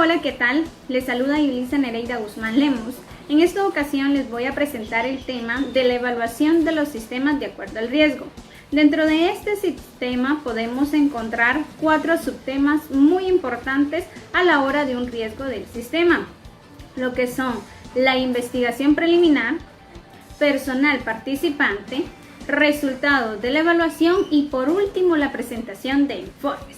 Hola, ¿qué tal? Les saluda Yulisa Nereida Guzmán Lemos. En esta ocasión les voy a presentar el tema de la evaluación de los sistemas de acuerdo al riesgo. Dentro de este sistema podemos encontrar 4 subtemas muy importantes a la hora de un riesgo del sistema, lo que son la investigación preliminar, personal participante, resultados de la evaluación y por último la presentación de informes.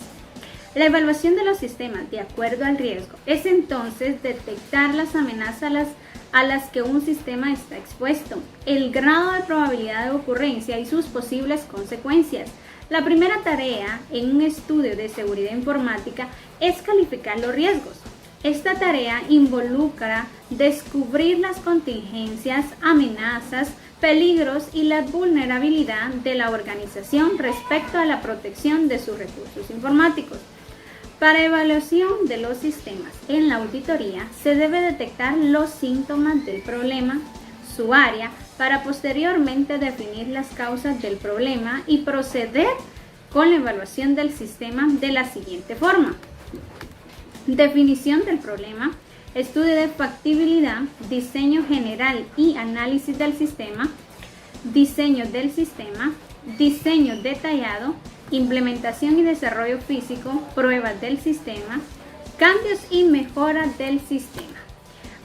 La evaluación de los sistemas de acuerdo al riesgo es entonces detectar las amenazas a las que un sistema está expuesto, el grado de probabilidad de ocurrencia y sus posibles consecuencias. La primera tarea en un estudio de seguridad informática es calificar los riesgos. Esta tarea involucra descubrir las contingencias, amenazas, peligros y la vulnerabilidad de la organización respecto a la protección de sus recursos informáticos. Para evaluación de los sistemas en la auditoría se debe detectar los síntomas del problema, su área, para posteriormente definir las causas del problema y proceder con la evaluación del sistema de la siguiente forma. Definición del problema, estudio de factibilidad, diseño general y análisis del sistema, diseño del sistema, diseño detallado, implementación y desarrollo físico, pruebas del sistema, cambios y mejoras del sistema.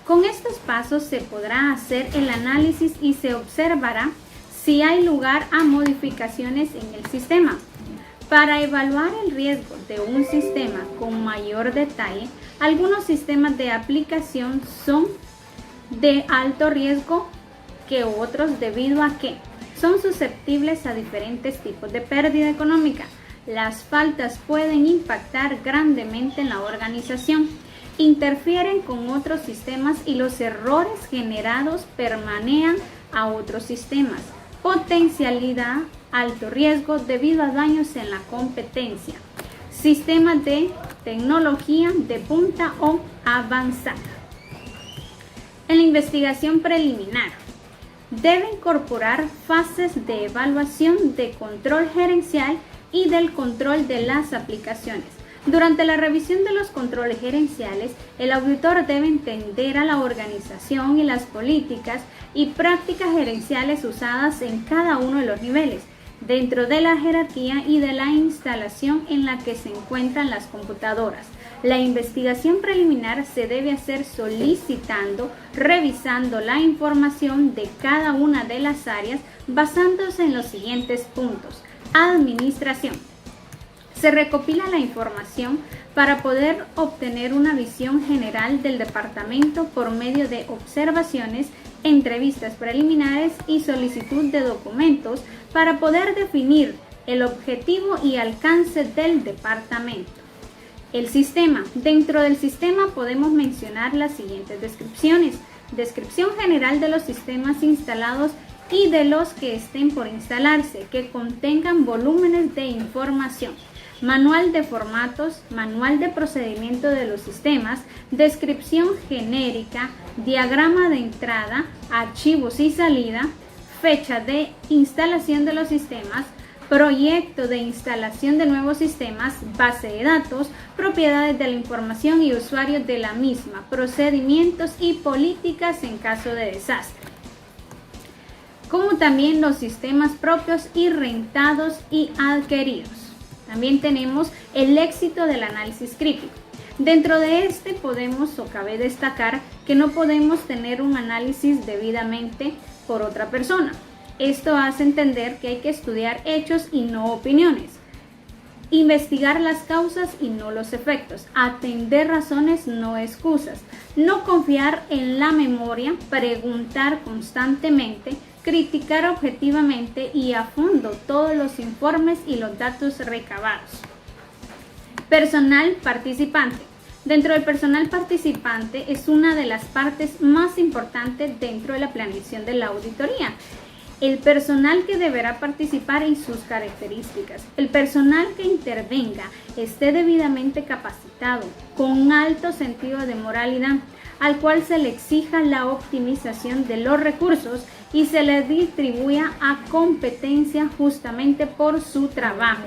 Con estos pasos se podrá hacer el análisis y se observará si hay lugar a modificaciones en el sistema. Para evaluar el riesgo de un sistema con mayor detalle, algunos sistemas de aplicación son de alto riesgo que otros debido a que son susceptibles a diferentes tipos de pérdida económica. Las faltas pueden impactar grandemente en la organización, interfieren con otros sistemas y los errores generados permean a otros sistemas. Potencialidad, alto riesgo debido a daños en la competencia. Sistemas de tecnología de punta o avanzada. En la investigación preliminar, debe incorporar fases de evaluación, de control gerencial y del control de las aplicaciones. Durante la revisión de los controles gerenciales, el auditor debe entender a la organización y las políticas y prácticas gerenciales usadas en cada uno de los niveles, dentro de la jerarquía y de la instalación en la que se encuentran las computadoras. La investigación preliminar se debe hacer solicitando, revisando la información de cada una de las áreas basándose en los siguientes puntos. Administración. Se recopila la información para poder obtener una visión general del departamento por medio de observaciones, entrevistas preliminares y solicitud de documentos para poder definir el objetivo y alcance del departamento. El sistema. Dentro del sistema podemos mencionar las siguientes descripciones. Descripción general de los sistemas instalados y de los que estén por instalarse, que contengan volúmenes de información. Manual de formatos, manual de procedimiento de los sistemas, descripción genérica, diagrama de entrada, archivos y salida, fecha de instalación de los sistemas, proyecto de instalación de nuevos sistemas, base de datos, propiedades de la información y usuarios de la misma, procedimientos y políticas en caso de desastre, como también los sistemas propios y rentados y adquiridos. También tenemos el éxito del análisis crítico. Dentro de este podemos o cabe destacar que no podemos tener un análisis debidamente por otra persona. Esto hace entender que hay que estudiar hechos y no opiniones, investigar las causas y no los efectos, atender razones, no excusas, no confiar en la memoria, preguntar constantemente, criticar objetivamente y a fondo todos los informes y los datos recabados. Personal participante. Dentro del personal participante es una de las partes más importantes dentro de la planeación de la auditoría. El personal que deberá participar y sus características. El personal que intervenga esté debidamente capacitado, con un alto sentido de moralidad, al cual se le exija la optimización de los recursos y se le distribuya a competencia justamente por su trabajo.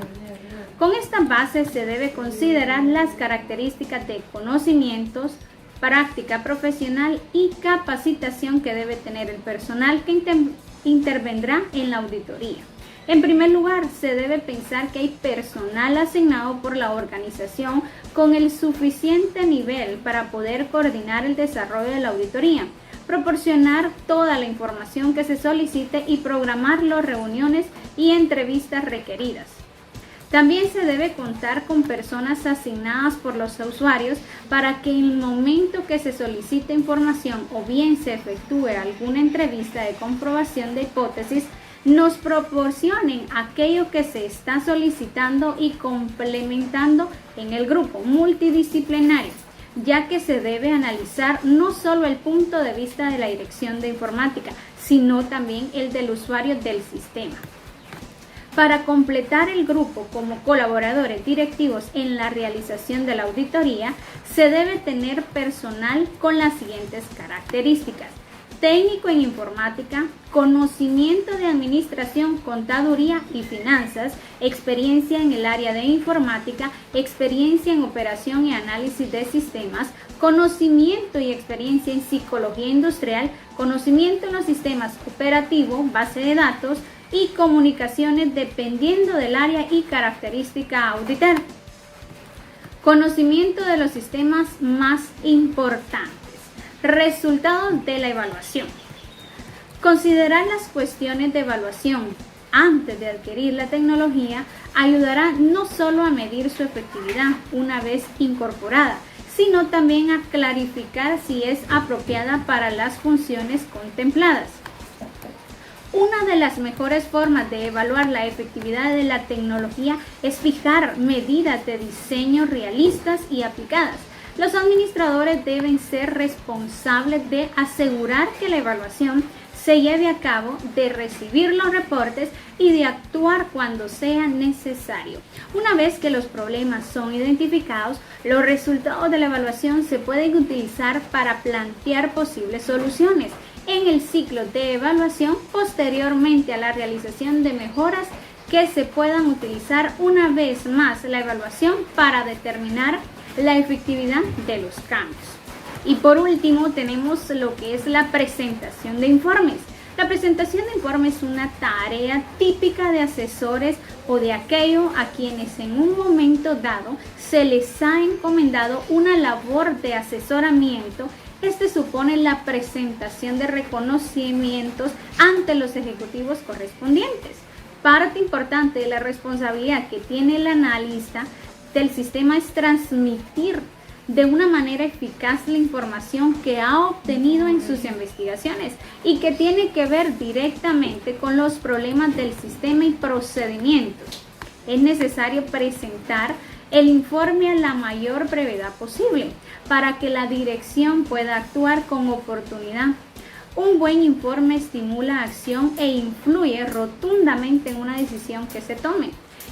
Con esta base se debe considerar las características de conocimientos, práctica profesional y capacitación que debe tener el personal que intervendrá en la auditoría. En primer lugar, se debe pensar que hay personal asignado por la organización con el suficiente nivel para poder coordinar el desarrollo de la auditoría, proporcionar toda la información que se solicite y programar las reuniones y entrevistas requeridas. También se debe contar con personas asignadas por los usuarios para que en el momento que se solicite información o bien se efectúe alguna entrevista de comprobación de hipótesis, nos proporcionen aquello que se está solicitando y complementando en el grupo multidisciplinario, ya que se debe analizar no solo el punto de vista de la dirección de informática, sino también el del usuario del sistema. Para completar el grupo como colaboradores directivos en la realización de la auditoría, se debe tener personal con las siguientes características: técnico en informática, conocimiento de administración, contaduría y finanzas, experiencia en el área de informática, experiencia en operación y análisis de sistemas, conocimiento y experiencia en psicología industrial, conocimiento en los sistemas operativos, base de datos y comunicaciones dependiendo del área y característica a auditar. Conocimiento de los sistemas más importantes. Resultados de la evaluación. Considerar las cuestiones de evaluación antes de adquirir la tecnología ayudará no solo a medir su efectividad una vez incorporada, sino también a clarificar si es apropiada para las funciones contempladas. Una de las mejores formas de evaluar la efectividad de la tecnología es fijar medidas de diseño realistas y aplicadas. Los administradores deben ser responsables de asegurar que la evaluación se lleve a cabo, de recibir los reportes y de actuar cuando sea necesario. Una vez que los problemas son identificados, los resultados de la evaluación se pueden utilizar para plantear posibles soluciones en el ciclo de evaluación posteriormente a la realización de mejoras que se puedan utilizar una vez más la evaluación para determinar la efectividad de los cambios. Y por último tenemos lo que es la presentación de informes. La presentación de informes es una tarea típica de asesores o de aquellos a quienes en un momento dado se les ha encomendado una labor de asesoramiento. Este supone la presentación de reconocimientos ante los ejecutivos correspondientes. Parte importante de la responsabilidad que tiene el analista del sistema es transmitir de una manera eficaz la información que ha obtenido en sus investigaciones y que tiene que ver directamente con los problemas del sistema y procedimientos. Es necesario presentar el informe a la mayor brevedad posible para que la dirección pueda actuar con oportunidad. Un buen informe estimula acción e influye rotundamente en una decisión que se tome.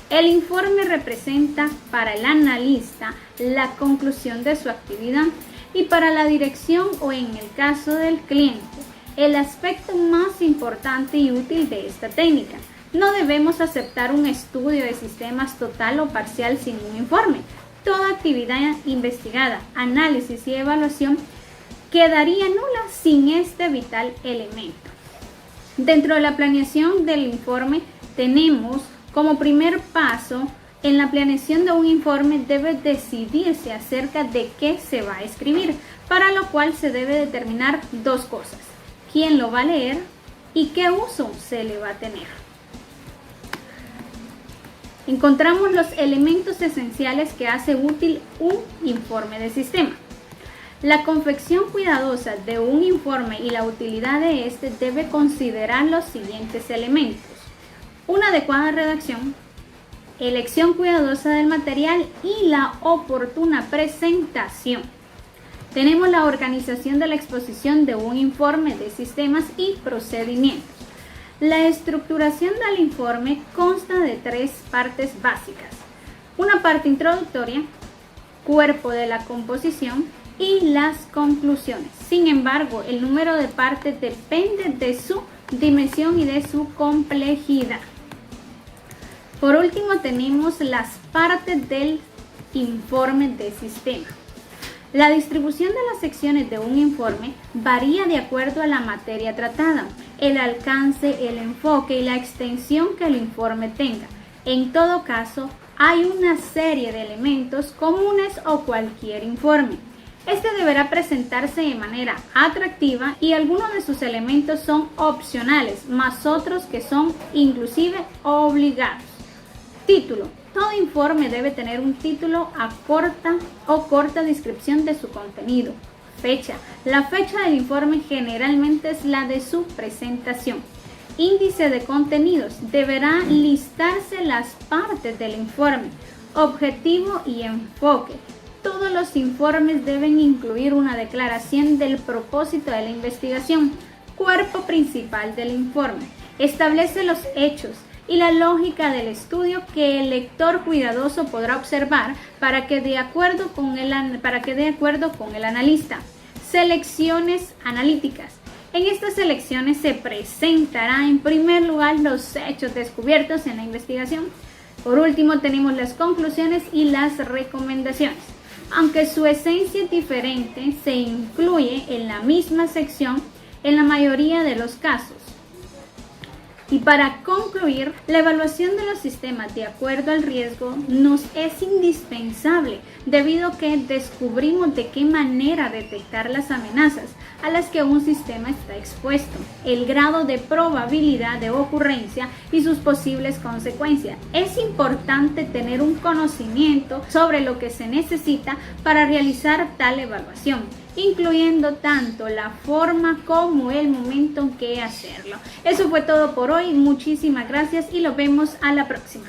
El informe representa para el analista la conclusión de su actividad y para la dirección o en el caso del cliente, el aspecto más importante y útil de esta técnica. No debemos aceptar un estudio de sistemas total o parcial sin un informe. Toda actividad investigada, análisis y evaluación quedaría nula sin este vital elemento. Dentro de la planeación del informe tenemos como primer paso, en la planeación de un informe debe decidirse acerca de qué se va a escribir, para lo cual se debe determinar dos cosas: quién lo va a leer y qué uso se le va a tener. Encontramos los elementos esenciales que hace útil un informe de sistema. La confección cuidadosa de un informe y la utilidad de este debe considerar los siguientes elementos: una adecuada redacción, elección cuidadosa del material y la oportuna presentación. Tenemos la organización de la exposición de un informe de sistemas y procedimientos. La estructuración del informe consta de tres partes básicas: una parte introductoria, cuerpo de la composición y las conclusiones. Sin embargo, el número de partes depende de su dimensión y de su complejidad. Por último, tenemos las partes del informe de sistema. La distribución de las secciones de un informe varía de acuerdo a la materia tratada, el alcance, el enfoque y la extensión que el informe tenga. En todo caso, hay una serie de elementos comunes o cualquier informe. Este deberá presentarse de manera atractiva y algunos de sus elementos son opcionales, más otros que son inclusive obligados. Título. Todo informe debe tener un título corta descripción de su contenido. Fecha. La fecha del informe generalmente es la de su presentación. Índice de contenidos. Deberá listarse las partes del informe. Objetivo y enfoque. Todos los informes deben incluir una declaración del propósito de la investigación. Cuerpo principal del informe. Establece los hechos y la lógica del estudio que el lector cuidadoso podrá observar para que dé acuerdo con el analista. Selecciones analíticas. En estas selecciones se presentará en primer lugar los hechos descubiertos en la investigación. Por último, tenemos las conclusiones y las recomendaciones. Aunque su esencia es diferente, se incluye en la misma sección en la mayoría de los casos. Y para concluir, la evaluación de los sistemas de acuerdo al riesgo nos es indispensable debido a que descubrimos de qué manera detectar las amenazas a las que un sistema está expuesto, el grado de probabilidad de ocurrencia y sus posibles consecuencias. Es importante tener un conocimiento sobre lo que se necesita para realizar tal evaluación, incluyendo tanto la forma como el momento en que hacerlo. Eso fue todo por hoy. Muchísimas gracias y nos vemos a la próxima.